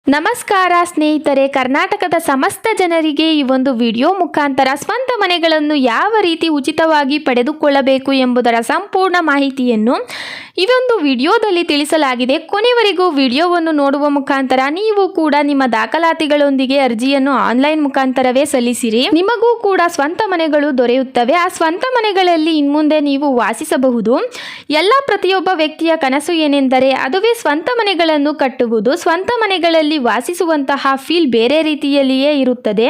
ನಮಸ್ಕಾರ ಸ್ನೇಹಿತರೆ, ಕರ್ನಾಟಕದ ಸಮಸ್ತ ಜನರಿಗೆ ಈ ಒಂದು ವಿಡಿಯೋ ಮುಖಾಂತರ ಸ್ವಂತ ಮನೆಗಳನ್ನು ಯಾವ ರೀತಿ ಉಚಿತವಾಗಿ ಪಡೆದುಕೊಳ್ಳಬೇಕು ಎಂಬುದರ ಸಂಪೂರ್ಣ ಮಾಹಿತಿಯನ್ನು ಈ ಒಂದು ವಿಡಿಯೋದಲ್ಲಿ ತಿಳಿಸಲಾಗಿದೆ. ಕೊನೆವರೆಗೂ ವಿಡಿಯೋವನ್ನು ನೋಡುವ ಮುಖಾಂತರ ನೀವು ಕೂಡ ನಿಮ್ಮ ದಾಖಲಾತಿಗಳೊಂದಿಗೆ ಅರ್ಜಿಯನ್ನು ಆನ್ಲೈನ್ ಮುಖಾಂತರವೇ ಸಲ್ಲಿಸಿರಿ. ನಿಮಗೂ ಕೂಡ ಸ್ವಂತ ಮನೆಗಳು ದೊರೆಯುತ್ತವೆ. ಆ ಸ್ವಂತ ಮನೆಗಳಲ್ಲಿ ಇನ್ಮುಂದೆ ನೀವು ವಾಸಿಸಬಹುದು. ಎಲ್ಲ ಪ್ರತಿಯೊಬ್ಬ ವ್ಯಕ್ತಿಯ ಕನಸು ಏನೆಂದರೆ ಅದುವೇ ಸ್ವಂತ ಮನೆಗಳನ್ನು ಕಟ್ಟುವುದು. ಸ್ವಂತ ಮನೆಗಳಲ್ಲಿ ವಾಸಿಸುವಂತಹ ಫೀಲ್ ಬೇರೆ ರೀತಿಯಲ್ಲಿಯೇ ಇರುತ್ತದೆ.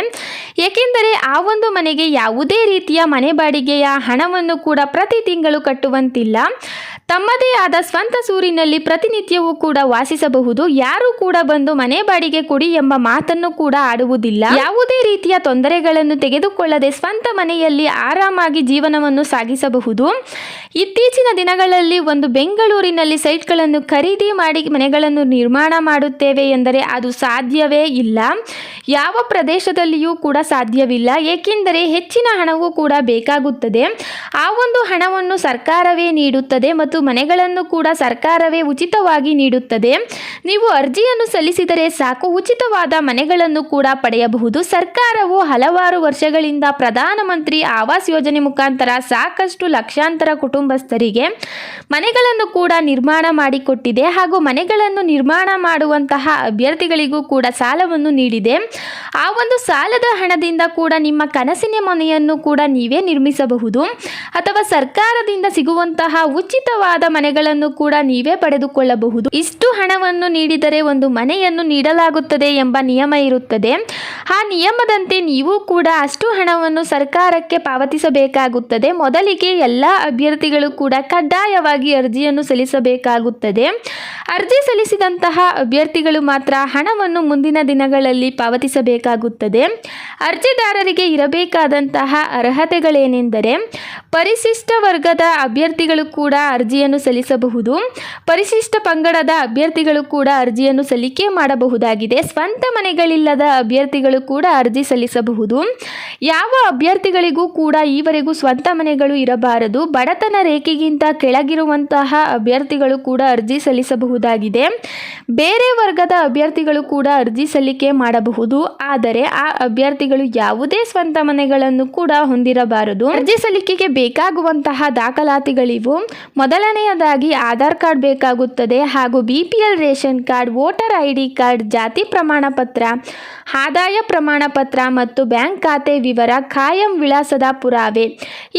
ಏಕೆಂದರೆ ಆ ಒಂದು ಮನೆಗೆ ಯಾವುದೇ ರೀತಿಯ ಮನೆ ಬಾಡಿಗೆಯ ಹಣವನ್ನು ಕೂಡ ಪ್ರತಿ ತಿಂಗಳು ಕಟ್ಟುವಂತಿಲ್ಲ. ತಮ್ಮದೇ ಆದ ಸ್ವಂತ ಸೂರಿನಲ್ಲಿ ಪ್ರತಿನಿತ್ಯವೂ ಕೂಡ ವಾಸಿಸಬಹುದು. ಯಾರು ಕೂಡ ಬಂದು ಮನೆ ಬಾಡಿಗೆ ಕೊಡಿ ಎಂಬ ಮಾತನ್ನು ಕೂಡ ಆಡುವುದಿಲ್ಲ. ಯಾವುದೇ ರೀತಿಯ ತೊಂದರೆಗಳನ್ನು ತೆಗೆದುಕೊಳ್ಳದೆ ಸ್ವಂತ ಮನೆಯಲ್ಲಿ ಆರಾಮಾಗಿ ಜೀವನವನ್ನು ಸಾಗಿಸಬಹುದು. ಇತ್ತೀಚಿನ ದಿನಗಳಲ್ಲಿ ಒಂದು ಬೆಂಗಳೂರಿನಲ್ಲಿ ಸೈಟ್ಗಳನ್ನು ಖರೀದಿ ಮಾಡಿ ಮನೆಗಳನ್ನು ನಿರ್ಮಾಣ ಮಾಡುತ್ತೇವೆ ಎಂದರೆ ಅದು ಸಾಧ್ಯವೇ ಇಲ್ಲ. ಯಾವ ಪ್ರದೇಶದಲ್ಲಿಯೂ ಕೂಡ ಸಾಧ್ಯವಿಲ್ಲ. ಏಕೆಂದರೆ ಹೆಚ್ಚಿನ ಹಣವೂ ಕೂಡ ಬೇಕಾಗುತ್ತದೆ. ಆ ಒಂದು ಹಣವನ್ನು ಸರ್ಕಾರವೇ ನೀಡುತ್ತದೆ ಮತ್ತು ಮನೆಗಳನ್ನು ಕೂಡ ಸರ್ಕಾರವೇ ಉಚಿತವಾಗಿ ನೀಡುತ್ತದೆ. ನೀವು ಅರ್ಜಿಯನ್ನು ಸಲ್ಲಿಸಿದರೆ ಸಾಕು, ಉಚಿತವಾದ ಮನೆಗಳನ್ನು ಕೂಡ ಪಡೆಯಬಹುದು. ಸರ್ಕಾರವು ಹಲವಾರು ವರ್ಷಗಳಿಂದ ಪ್ರಧಾನಮಂತ್ರಿ ಆವಾಸ್ ಯೋಜನೆ ಮುಖಾಂತರ ಸಾಕಷ್ಟು ಲಕ್ಷಾಂತರ ಕುಟುಂಬಸ್ಥರಿಗೆ ಮನೆಗಳನ್ನು ಕೂಡ ನಿರ್ಮಾಣ ಮಾಡಿಕೊಟ್ಟಿದೆ. ಹಾಗೂ ಮನೆಗಳನ್ನು ನಿರ್ಮಾಣ ಮಾಡುವಂತಹ ಅಭ್ಯರ್ಥಿಗಳಿಗೂ ಕೂಡ ಸಾಲವನ್ನು ನೀಡಿದೆ. ಆ ಒಂದು ಸಾಲದ ಹಣದಿಂದ ಕೂಡ ನಿಮ್ಮ ಕನಸಿನ ಮನೆಯನ್ನು ಕೂಡ ನೀವೇ ನಿರ್ಮಿಸಬಹುದು. ಅಥವಾ ಸರ್ಕಾರದಿಂದ ಸಿಗುವಂತಹ ಉಚಿತವಾದ ಮನೆಗಳನ್ನು ಕೂಡ ನೀವೇ ಪಡೆದುಕೊಳ್ಳಬಹುದು. ಇಷ್ಟು ಹಣವನ್ನು ನೀಡಿದರೆ ಒಂದು ಮನೆಯನ್ನು ನೀಡಲಾಗುತ್ತದೆ ಎಂಬ ನಿಯಮ ಇರುತ್ತದೆ. ಆ ನಿಯಮದಂತೆ ನೀವು ಕೂಡ ಅಷ್ಟು ಹಣವನ್ನು ಸರ್ಕಾರಕ್ಕೆ ಪಾವತಿಸಬೇಕಾಗುತ್ತದೆ. ಮೊದಲಿಗೆ ಎಲ್ಲ ಅಭ್ಯರ್ಥಿಗಳು ಕೂಡ ಕಡ್ಡಾಯವಾಗಿ ಅರ್ಜಿಯನ್ನು ಸಲ್ಲಿಸಬೇಕಾಗುತ್ತದೆ. ಅರ್ಜಿ ಸಲ್ಲಿಸಿದಂತಹ ಅಭ್ಯರ್ಥಿಗಳು ಮಾತ್ರ ಹಣವನ್ನು ಮುಂದಿನ ದಿನಗಳಲ್ಲಿ ಪಾವತಿಸಬೇಕಾಗುತ್ತದೆ. ಅರ್ಜಿದಾರರಿಗೆ ಇರಬೇಕಾದಂತಹ ಅರ್ಹತೆಗಳೇನೆಂದರೆ ಪರಿಶಿಷ್ಟ ವರ್ಗದ ಅಭ್ಯರ್ಥಿಗಳು ಕೂಡ ಅರ್ಜಿಯನ್ನು ಸಲ್ಲಿಸಬಹುದು. ಪರಿಶಿಷ್ಟ ಪಂಗಡದ ಅಭ್ಯರ್ಥಿಗಳು ಕೂಡ ಅರ್ಜಿಯನ್ನು ಸಲ್ಲಿಕೆ ಮಾಡಬಹುದಾಗಿದೆ. ಸ್ವಂತ ಮನೆಗಳಿಲ್ಲದ ಅಭ್ಯರ್ಥಿಗಳು ಕೂಡ ಅರ್ಜಿ ಸಲ್ಲಿಸಬಹುದು. ಯಾವ ಅಭ್ಯರ್ಥಿಗಳಿಗೂ ಕೂಡ ಈವರೆಗೂ ಸ್ವಂತ ಮನೆಗಳು ಇರಬಾರದು. ಬಡತನ ರೇಖೆಗಿಂತ ಕೆಳಗಿರುವಂತಹ ಅಭ್ಯರ್ಥಿಗಳು ಕೂಡ ಅರ್ಜಿ ಸಲ್ಲಿಸಬಹುದಾಗಿದೆ. ಬೇರೆ ವರ್ಗದ ಅಭ್ಯರ್ಥಿಗಳು ಕೂಡ ಅರ್ಜಿ ಸಲ್ಲಿಕೆ ಮಾಡಬಹುದು. ಆದರೆ ಆ ಅಭ್ಯರ್ಥಿಗಳು ಯಾವುದೇ ಸ್ವಂತ ಮನೆಗಳನ್ನು ಕೂಡ ಹೊಂದಿರಬಾರದು. ಅರ್ಜಿ ಸಲ್ಲಿಕೆಗೆ ಬೇಕಾಗುವಂತಹ ದಾಖಲಾತಿಗಳಿವು. ಮೊದಲನೆಯದಾಗಿ ಆಧಾರ್ ಕಾರ್ಡ್ ಬೇಕಾಗುತ್ತದೆ. ಹಾಗೂ BPL ration card, voter ID card, ಜಾತಿ ಪ್ರಮಾಣ ಪತ್ರ, ಆದಾಯ ಪ್ರಮಾಣ ಪತ್ರ ಮತ್ತು ಬ್ಯಾಂಕ್ ಖಾತೆ ವಿವರ, ಕಾಯಂ ವಿಳಾಸದ ಪುರಾವೆ.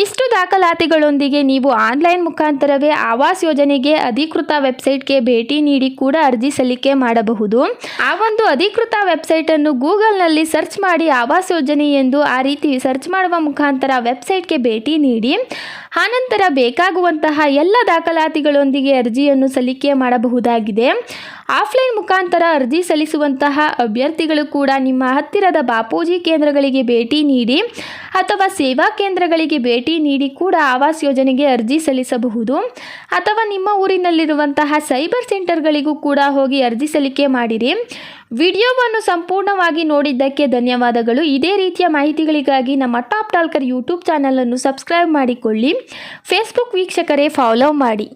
ಇಷ್ಟು ದಾಖಲಾತಿಗಳೊಂದಿಗೆ ನೀವು ಆನ್ಲೈನ್ ಮುಖಾಂತರವೇ ಆವಾಸ್ ಯೋಜನೆಗೆ ಅಧಿಕೃತ ವೆಬ್ಸೈಟ್ಗೆ ಭೇಟಿ ನೀಡಿ ಕೂಡ ಅರ್ಜಿ ಸಲ್ಲಿಕೆ ಮಾಡಬಹುದು. ಆ ಒಂದು ಅಧಿಕೃತ ವೆಬ್ಸೈಟನ್ನು ಗೂಗಲ್ನಲ್ಲಿ ಸರ್ಚ್ ಮಾಡಿ ಆವಾಸ್ ಯೋಜನೆ ಎಂದು ಆ ರೀತಿ ಸರ್ಚ್ ಮಾಡುವ ಮುಖಾಂತರ ವೆಬ್ಸೈಟ್ಗೆ ಭೇಟಿ ನೀಡಿ ಆನಂತರ ಬೇಕಾಗುವಂತಹ ಎಲ್ಲ ದಾಖಲಾತಿಗಳೊಂದಿಗೆ ಅರ್ಜಿಯನ್ನು ಸಲ್ಲಿಕೆ ಮಾಡಬಹುದಾಗಿದೆ. ಆಫ್ಲೈನ್ ಮುಖಾಂತರ ಅರ್ಜಿ ಸಲ್ಲಿಸುವಂತಹ ಅಭ್ಯರ್ಥಿಗಳು ಕೂಡ ನಿಮ್ಮ ಹತ್ತಿರದ ಬಾಪೂಜಿ ಕೇಂದ್ರಗಳಿಗೆ ಭೇಟಿ ನೀಡಿ ಅಥವಾ ಸೇವಾ ಕೇಂದ್ರಗಳಿಗೆ ಭೇಟಿ ನೀಡಿ ಕೂಡ ಆವಾಸ್ ಯೋಜನೆಗೆ ಅರ್ಜಿ ಸಲ್ಲಿಸಬಹುದು. ಅಥವಾ ನಿಮ್ಮ ಊರಿನಲ್ಲಿರುವಂತಹ ಸೈಬರ್ ಸೆಂಟರ್ಗಳಿಗೂ ಕೂಡ ಹೋಗಿ ಅರ್ಜಿ ಸಲ್ಲಿಕೆ ಮಾಡಿರಿ. ವಿಡಿಯೋವನ್ನು ಸಂಪೂರ್ಣವಾಗಿ ನೋಡಿದ್ದಕ್ಕೆ ಧನ್ಯವಾದಗಳು. ಇದೇ ರೀತಿಯ ಮಾಹಿತಿಗಳಿಗಾಗಿ ನಮ್ಮ ಟಾಪ್ ಟಾಲ್ಕರ್ ಯೂಟ್ಯೂಬ್ ಚಾನಲನ್ನು ಸಬ್ಸ್ಕ್ರೈಬ್ ಮಾಡಿಕೊಳ್ಳಿ. ಫೇಸ್ಬುಕ್ ವೀಕ್ಷಕರೇ ಫಾಲೋ ಮಾಡಿ.